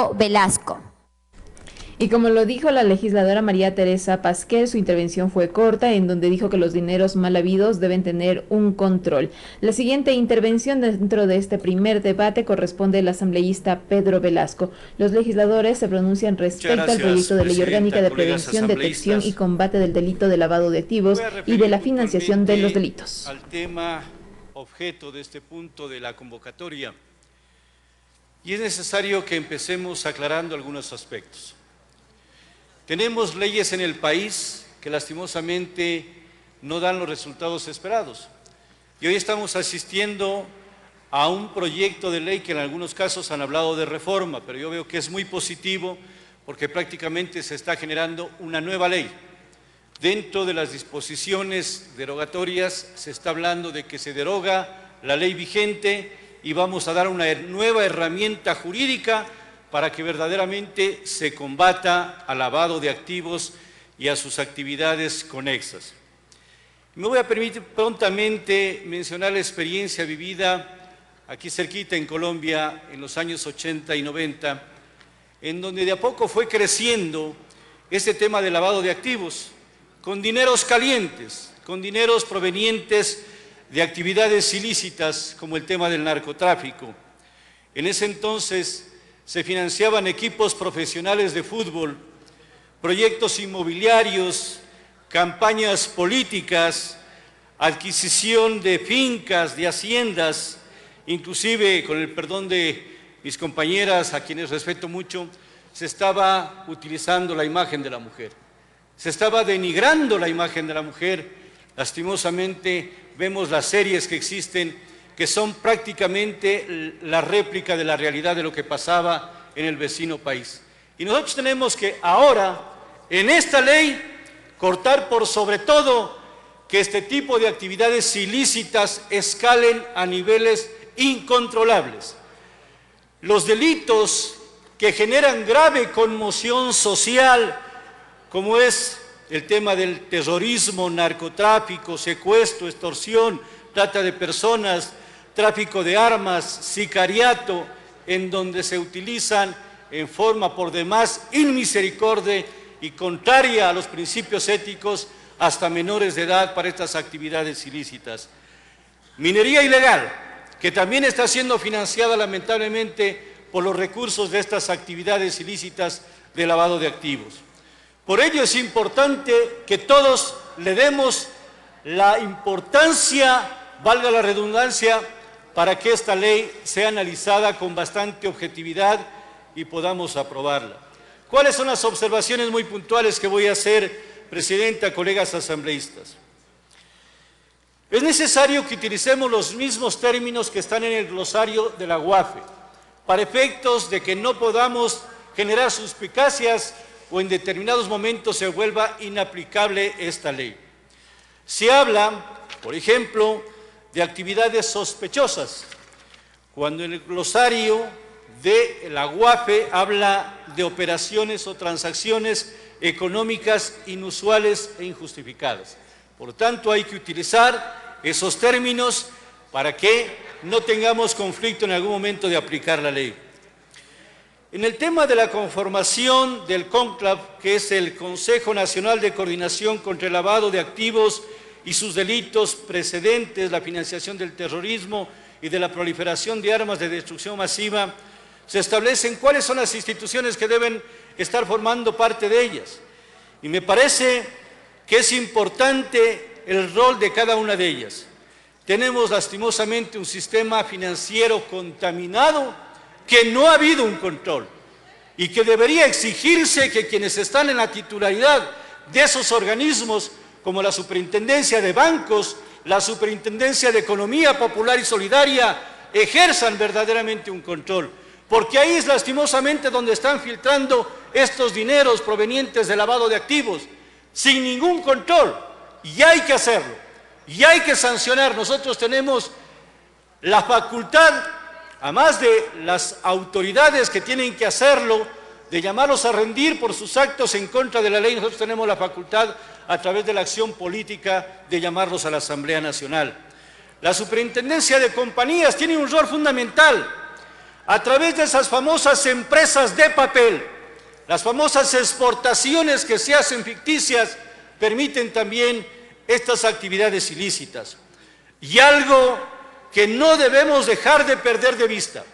Pedro Velasco. Y como lo dijo la legisladora María Teresa Pasquel, su intervención fue corta, en donde dijo que los dineros mal habidos deben tener un control. La siguiente intervención dentro de este primer debate corresponde al asambleísta Pedro Velasco. Los legisladores se pronuncian respecto al proyecto de ley orgánica de prevención, detección y combate del delito de lavado de activos y de la financiación de los delitos. Al tema objeto de este punto de la convocatoria, y es necesario que empecemos aclarando algunos aspectos. Tenemos leyes en el país que lastimosamente no dan los resultados esperados. Y hoy estamos asistiendo a un proyecto de ley que en algunos casos han hablado de reforma, pero yo veo que es muy positivo porque prácticamente se está generando una nueva ley. Dentro de las disposiciones derogatorias se está hablando de que se deroga la ley vigente y vamos a dar una nueva herramienta jurídica para que verdaderamente se combata al lavado de activos y a sus actividades conexas. Me voy a permitir prontamente mencionar la experiencia vivida aquí cerquita en Colombia en los años 80 y 90, en donde de a poco fue creciendo este tema del lavado de activos, con dineros calientes, con dineros provenientes de actividades ilícitas como el tema del narcotráfico. En ese entonces se financiaban equipos profesionales de fútbol, proyectos inmobiliarios, campañas políticas, adquisición de fincas, de haciendas, inclusive, con el perdón de mis compañeras, a quienes respeto mucho, se estaba utilizando la imagen de la mujer, se estaba denigrando la imagen de la mujer. Lastimosamente vemos las series que existen que son prácticamente la réplica de la realidad de lo que pasaba en el vecino país. Y nosotros tenemos que ahora, en esta ley, cortar por sobre todo que este tipo de actividades ilícitas escalen a niveles incontrolables. Los delitos que generan grave conmoción social, como es el tema del terrorismo, narcotráfico, secuestro, extorsión, trata de personas, tráfico de armas, sicariato, en donde se utilizan en forma por demás inmisericordia y contraria a los principios éticos hasta menores de edad para estas actividades ilícitas. Minería ilegal, que también está siendo financiada lamentablemente por los recursos de estas actividades ilícitas de lavado de activos. Por ello es importante que todos le demos la importancia, valga la redundancia, para que esta ley sea analizada con bastante objetividad y podamos aprobarla. ¿Cuáles son las observaciones muy puntuales que voy a hacer, Presidenta, colegas asambleístas? Es necesario que utilicemos los mismos términos que están en el glosario de la UAFE, para efectos de que no podamos generar suspicacias o en determinados momentos se vuelva inaplicable esta ley. Se habla, por ejemplo, de actividades sospechosas, cuando en el glosario de la UAFE habla de operaciones o transacciones económicas inusuales e injustificadas. Por lo tanto, hay que utilizar esos términos para que no tengamos conflicto en algún momento de aplicar la ley. En el tema de la conformación del CONCLAV, que es el Consejo Nacional de Coordinación contra el Lavado de Activos y sus delitos precedentes, la financiación del terrorismo y de la proliferación de armas de destrucción masiva, se establecen cuáles son las instituciones que deben estar formando parte de ellas. Y me parece que es importante el rol de cada una de ellas. Tenemos lastimosamente un sistema financiero contaminado que no ha habido un control y que debería exigirse que quienes están en la titularidad de esos organismos, como la Superintendencia de Bancos, la Superintendencia de Economía Popular y Solidaria, ejerzan verdaderamente un control, porque ahí es lastimosamente donde están filtrando estos dineros provenientes del lavado de activos, sin ningún control, y hay que hacerlo, y hay que sancionar. Nosotros tenemos la facultad, además de las autoridades que tienen que hacerlo, de llamarlos a rendir por sus actos en contra de la ley. Nosotros tenemos la facultad, a través de la acción política, de llamarlos a la Asamblea Nacional. La Superintendencia de Compañías tiene un rol fundamental. a través de esas famosas empresas de papel, las famosas exportaciones que se hacen ficticias, permiten también estas actividades ilícitas. Y algo que no debemos dejar de perder de vista: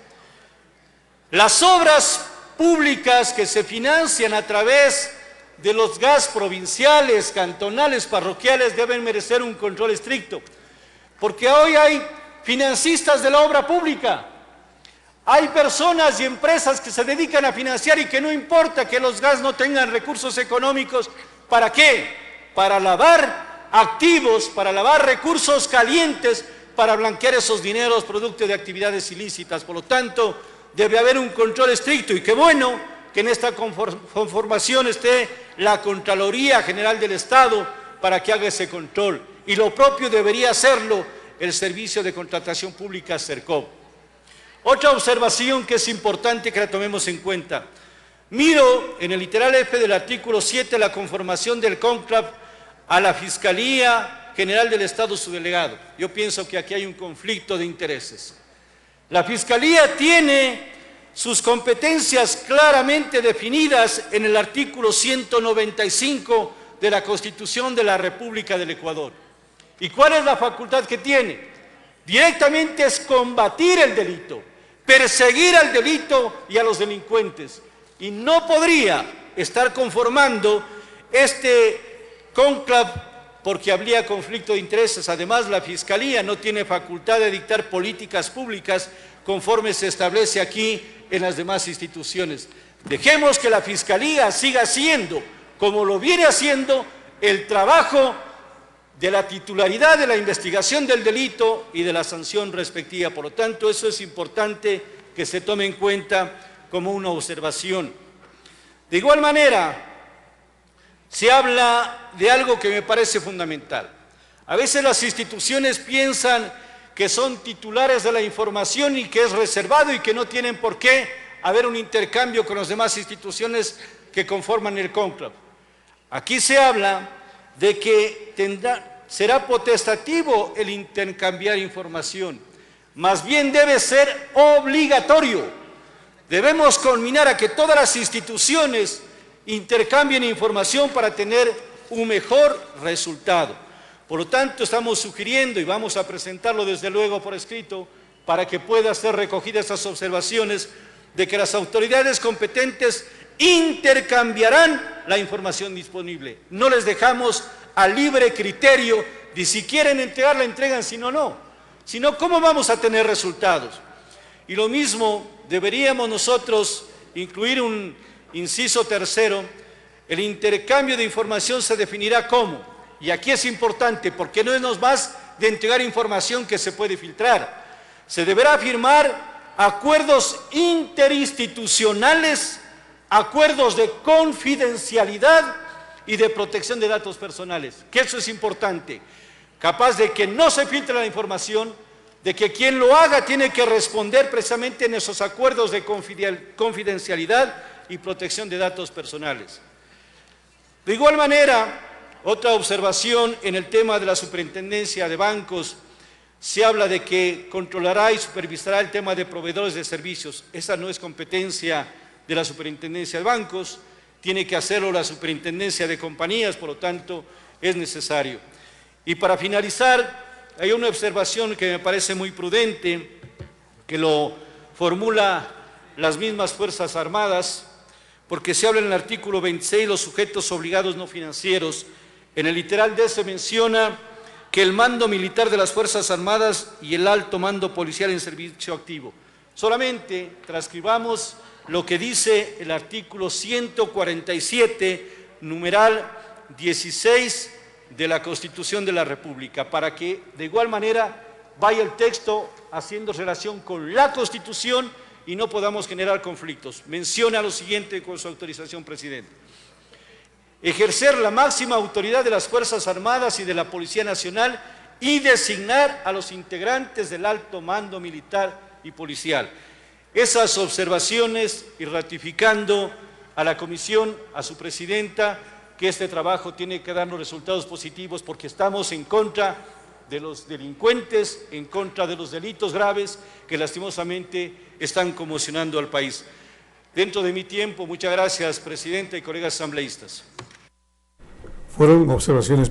las obras públicas que se financian a través de los GAS provinciales, cantonales, parroquiales, deben merecer un control estricto, porque hoy hay financistas de la obra pública, hay personas y empresas que se dedican a financiar y que no importa que los GAS no tengan recursos económicos. ¿Para qué? Para lavar activos, para lavar recursos calientes, para blanquear esos dineros producto de actividades ilícitas. Por lo tanto, debe haber un control estricto, y qué bueno que en esta conformación esté la Contraloría General del Estado para que haga ese control, y lo propio debería hacerlo el Servicio de Contratación Pública, SERCOP. Otra observación que es importante que la tomemos en cuenta: miro en el literal F del artículo 7 la conformación del CONCLAV a la Fiscalía General del Estado, su delegado. Yo pienso que aquí hay un conflicto de intereses. La Fiscalía tiene sus competencias claramente definidas en el artículo 195 de la Constitución de la República del Ecuador. ¿Y cuál es la facultad que tiene? Directamente es combatir el delito, perseguir al delito y a los delincuentes. Y no podría estar conformando este cónclave porque habría conflicto de intereses. Además, la Fiscalía no tiene facultad de dictar políticas públicas conforme se establece aquí en las demás instituciones. Dejemos que la Fiscalía siga haciendo, como lo viene haciendo, el trabajo de la titularidad de la investigación del delito y de la sanción respectiva. Por lo tanto, eso es importante que se tome en cuenta como una observación. De igual manera, se habla de algo que me parece fundamental. A veces las instituciones piensan que son titulares de la información y que es reservado y que no tienen por qué haber un intercambio con las demás instituciones que conforman el cónclave. Aquí se habla de que será potestativo el intercambiar información, más bien debe ser obligatorio. Debemos culminar a que todas las instituciones intercambien información para tener un mejor resultado. Por lo tanto, estamos sugiriendo, y vamos a presentarlo desde luego por escrito, para que pueda ser recogidas estas observaciones, de que las autoridades competentes intercambiarán la información disponible. No les dejamos a libre criterio de si quieren entregar, la entregan, si no, no. Si no, ¿cómo vamos a tener resultados? Y lo mismo deberíamos nosotros incluir un inciso tercero: el intercambio de información se definirá como, y aquí es importante porque no es más de entregar información que se puede filtrar, se deberá firmar acuerdos interinstitucionales, acuerdos de confidencialidad y de protección de datos personales, que eso es importante, capaz de que no se filtre la información, de que quien lo haga tiene que responder precisamente en esos acuerdos de confidencialidad y protección de datos personales. De igual manera, otra observación en el tema de la superintendencia de bancos: se habla de que controlará y supervisará el tema de proveedores de servicios. Esa no es competencia de la superintendencia de bancos, tiene que hacerlo la superintendencia de compañías, por lo tanto es necesario. Y para finalizar, hay una observación que me parece muy prudente, que lo formula las mismas Fuerzas Armadas, porque se habla en el artículo 26, los sujetos obligados no financieros. En el literal D se menciona que el mando militar de las Fuerzas Armadas y el alto mando policial en servicio activo. Solamente transcribamos lo que dice el artículo 147, numeral 16 de la Constitución de la República, para que de igual manera vaya el texto haciendo relación con la Constitución y no podamos generar conflictos. Menciona lo siguiente con su autorización, presidente: ejercer la máxima autoridad de las Fuerzas Armadas y de la Policía Nacional y designar a los integrantes del alto mando militar y policial. Esas observaciones, y ratificando a la comisión, a su presidenta, que este trabajo tiene que darnos resultados positivos, porque estamos en contra de los delincuentes, en contra de los delitos graves que lastimosamente están conmocionando al país. Dentro de mi tiempo, muchas gracias, presidenta y colegas asambleístas. Fueron observaciones